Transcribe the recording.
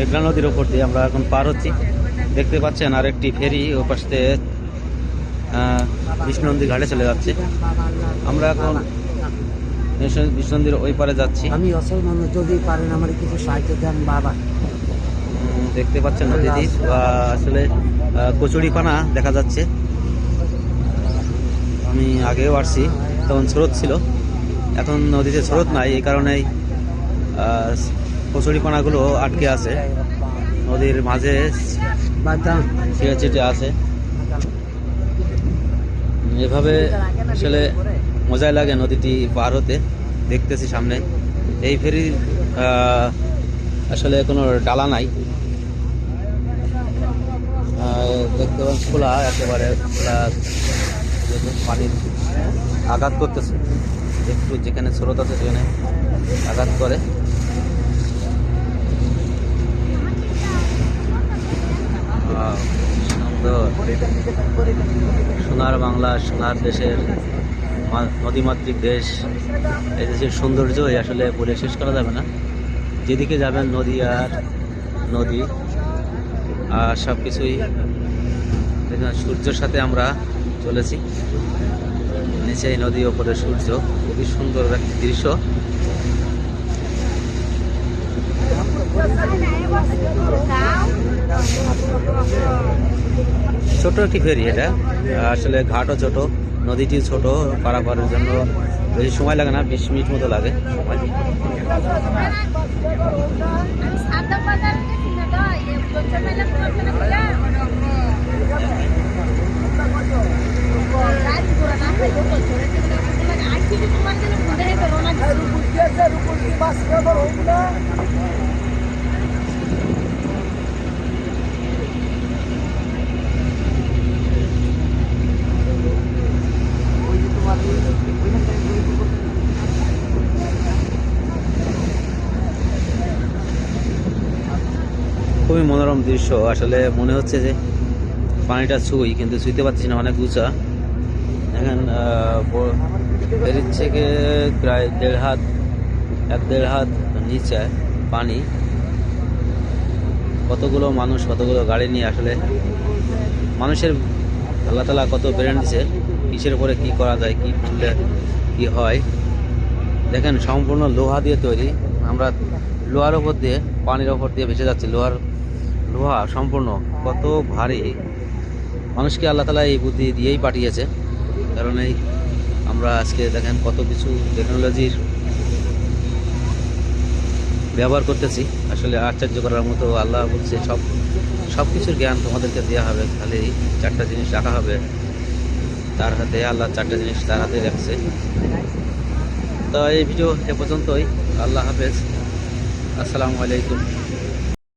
মেঘনা নদীর ওপর দিয়ে আমরা এখন পার হচ্ছি। দেখতে পাচ্ছেন আরেকটি ফেরি ও পাশ থেকে বিষ্ণুনন্দী ঘাটে চলে যাচ্ছে। আমরা এখন বিষ্ণুনন্দীর ওই পারে যাচ্ছি। আমি অসল মানুষ, যদি পারেন আমার কিছু সাহায্য দেন বাবা। দেখতে পাচ্ছেন নদীটি আসলে কচুরিপানা দেখা যাচ্ছে। আমি আগেও আসছি, তখন স্রোত ছিল, এখন নদীতে স্রোত নাই, এই কারণেই কচুরিপানাগুলো আটকে আছে নদীর মাঝে, ছিঁড়ে ছিটে আছে। এভাবে আসলে মজাই লাগে নদীটি পার হতে। দেখতেছি সামনে এই ফেরি আসলে কোনো ডালা নাই, দেখতে পাচ্ছি খোলা, একেবারে খোলা, পানির আঘাত করতেছে, একটু যেখানে স্রোত আছে সেখানে আঘাত করে। সুন্দর সোনার বাংলা, সোনার দেশের নদীমাতৃক দেশ। এই দেশের সৌন্দর্যই আসলে বলে শেষ করা যাবে না। যেদিকে যাবেন নদী আর নদী, আর সব কিছুই। সূর্যের সাথে আমরা চলেছি, নিচেই নদী, ওপরে সূর্য। খুবই সুন্দর একটি দৃশ্য। ছোট একটি ফেরি এটা, আসলে ঘাটও ছোট, নদীটিও ছোট, পারাপারের জন্য বেশি সময় লাগে না, 20 মিনিট মতো লাগে সময়। খুবই মনোরম দৃশ্য। আসলে মনে হচ্ছে যে পানিটা ছুঁই, কিন্তু ছুঁইতে পারছি না, অনেক উঁচা। এখন ফেরির থেকে প্রায় 1.5 হাত নিচে পানি। কতগুলো মানুষ, কতগুলো গাড়ি নিয়ে, আসলে মানুষের আল্লাহ তাআলা কত ব্রেন দিছে, কিসের উপরে কি করা যায়, কি করলে কি হয়। দেখেন সম্পূর্ণ লোহা দিয়ে তৈরি। আমরা লোহার ওপর দিয়ে, পানির ওপর দিয়ে ভেসে যাচ্ছি। লোহা সম্পূর্ণ, কত ভারী। মানুষকে আল্লাহ তাআলা এই বুদ্ধি দিয়েই পাঠিয়েছে, কারণ এই আমরা আজকে দেখেন কত কিছু টেকনোলজির ব্যবহার করতেছি। আসলে আশ্চর্য করার মতো। আল্লাহ বলছে সব কিছুর জ্ঞান তোমাদেরকে দেওয়া হবে, খালি 4টা জিনিস রাখা হবে তার হাতে। আল্লাহ 4টা জিনিস তার হাতে রাখছে। তো এই ভিডিও এ পর্যন্তই। আল্লাহ হাফেজ, আসসালামু আলাইকুম।